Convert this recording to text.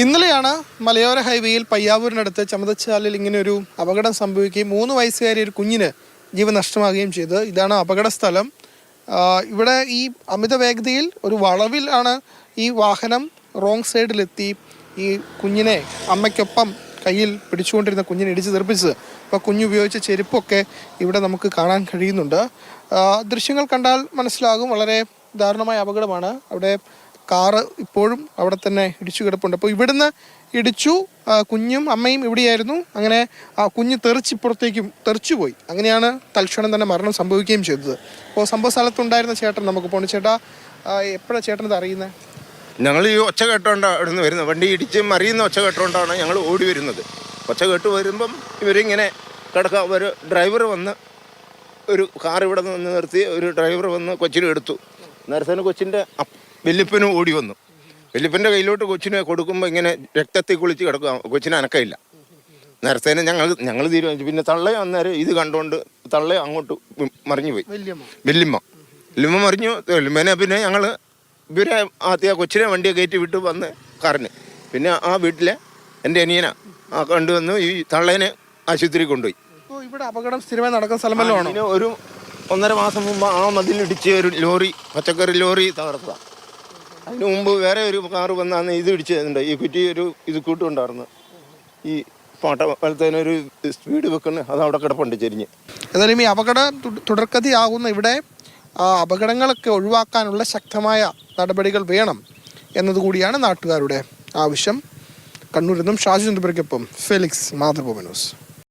ഇന്നലെയാണ് മലയോര ഹൈവേയിൽ പയ്യാവൂരിനടുത്ത് ചമതച്ചാലിൽ ഇങ്ങനെ ഒരു അപകടം സംഭവിക്കുകയും 3 വയസ്സുകാരി ഒരു കുഞ്ഞിന് ജീവൻ നഷ്ടമാകുകയും ചെയ്തത്. ഇതാണ് അപകട സ്ഥലം. ഇവിടെ ഈ അമിത വേഗതയിൽ ഒരു വളവിലാണ് ഈ വാഹനം റോങ് സൈഡിലെത്തി ഈ കുഞ്ഞിനെ അമ്മയ്ക്കൊപ്പം കയ്യിൽ പിടിച്ചുകൊണ്ടിരുന്ന കുഞ്ഞിനെ ഇടിച്ച് തെറിപ്പിച്ചത്. അപ്പോൾ കുഞ്ഞുപയോഗിച്ച ചെരുപ്പൊക്കെ ഇവിടെ നമുക്ക് കാണാൻ കഴിയുന്നുണ്ട്. ദൃശ്യങ്ങൾ കണ്ടാൽ മനസ്സിലാകും വളരെ ദാരുണമായ അപകടമാണ്. അവിടെ കാറ് ഇപ്പോഴും അവിടെ തന്നെ ഇടിച്ചു കിടപ്പുണ്ട്. അപ്പോൾ ഇവിടുന്ന് ഇടിച്ചു, കുഞ്ഞും അമ്മയും ഇവിടെയായിരുന്നു. അങ്ങനെ ആ കുഞ്ഞ് തെറിച്ചിപ്പുറത്തേക്കും തെറിച്ചുപോയി. അങ്ങനെയാണ് തൽക്ഷണം തന്നെ മരണം സംഭവിക്കുകയും ചെയ്തത്. അപ്പോൾ സംഭവ സ്ഥലത്തുണ്ടായിരുന്ന ചേട്ടൻ നമുക്ക് പോകണം. ചേട്ടാ, എപ്പോഴാണ് ചേട്ടനത് അറിയുന്നത്? ഞങ്ങൾ ഈ ഒച്ച കേട്ടോണ്ടാണ് ഇവിടുന്ന് വരുന്നത്. വണ്ടി ഇടിച്ച് മറിയുന്ന ഒച്ച കേട്ടോണ്ടാണ് ഞങ്ങൾ ഓടി വരുന്നത്. ഒച്ച കേട്ട് വരുമ്പം ഇവരിങ്ങനെ കിടക്കുക. ഒരു ഡ്രൈവർ വന്ന് ഒരു കാർ ഇവിടെ നിന്ന് നിർത്തി ഒരു ഡ്രൈവർ വന്ന് കൊച്ചിനെ എടുത്തു. നേരത്തെ കൊച്ചിൻ്റെ വല്യപ്പനും ഓടി വന്നു. വല്യപ്പൻ്റെ കയ്യിലോട്ട് കൊച്ചിനെ കൊടുക്കുമ്പോൾ ഇങ്ങനെ രക്തത്തിൽ കുളിച്ച് കിടക്കുക. കൊച്ചിന് അനക്കമില്ല. നേരത്തെ ഞങ്ങൾ തീരുമാനിച്ചു. പിന്നെ തള്ളയെ അന്നേരം ഇത് കണ്ടുകൊണ്ട് തള്ളയെ അങ്ങോട്ട് മറിഞ്ഞു പോയി. വല്യമ്മ മറിഞ്ഞു. വല്യമ്മനെ പിന്നെ ഞങ്ങൾ ഇവരെ ആദ്യം കൊച്ചിനെ വണ്ടിയെ കയറ്റി വിട്ട് വന്ന് കാറിന്. പിന്നെ ആ വീട്ടിലെ എൻ്റെ അനിയനാ കൊണ്ടുവന്ന് ഈ തള്ളേനെ ആശുപത്രി കൊണ്ടുപോയി. ഇവിടെ അപകടം സ്ഥിരമായി നടക്കുന്ന സ്ഥലമല്ലോ ആണ്. ഒരു 1.5 മാസം മുമ്പ് ആ മതിലിടിച്ച് ഒരു ലോറി, പച്ചക്കറി ലോറി തകർക്കുക. അതിന് മുമ്പ് വേറെ ഒരു കാറ് വന്നാന്ന് ഇത് ഇടിച്ചതുണ്ട്. ഈ കുറ്റി ഒരു ഇത് കൂട്ടുണ്ടായിരുന്നു. ഈ പാട്ട പോലത്തേനൊരു സ്പീഡ് വെക്കുന്ന അത് അവിടെ കിടപ്പുണ്ട് ചെരിഞ്ഞ്. ഏതായാലും ഈ അപകടം തുടർക്കഥയാകുന്ന ഇവിടെ അപകടങ്ങളൊക്കെ ഒഴിവാക്കാനുള്ള ശക്തമായ നടപടികൾ വേണം എന്നതുകൂടിയാണ് നാട്ടുകാരുടെ ആവശ്യം. കണ്ണൂരിൽ നിന്നും ഷാജു ചന്ദ്രപുരയ്ക്കൊപ്പം ഫെലിക്സ്, മാതൃഭൂമി ന്യൂസ്.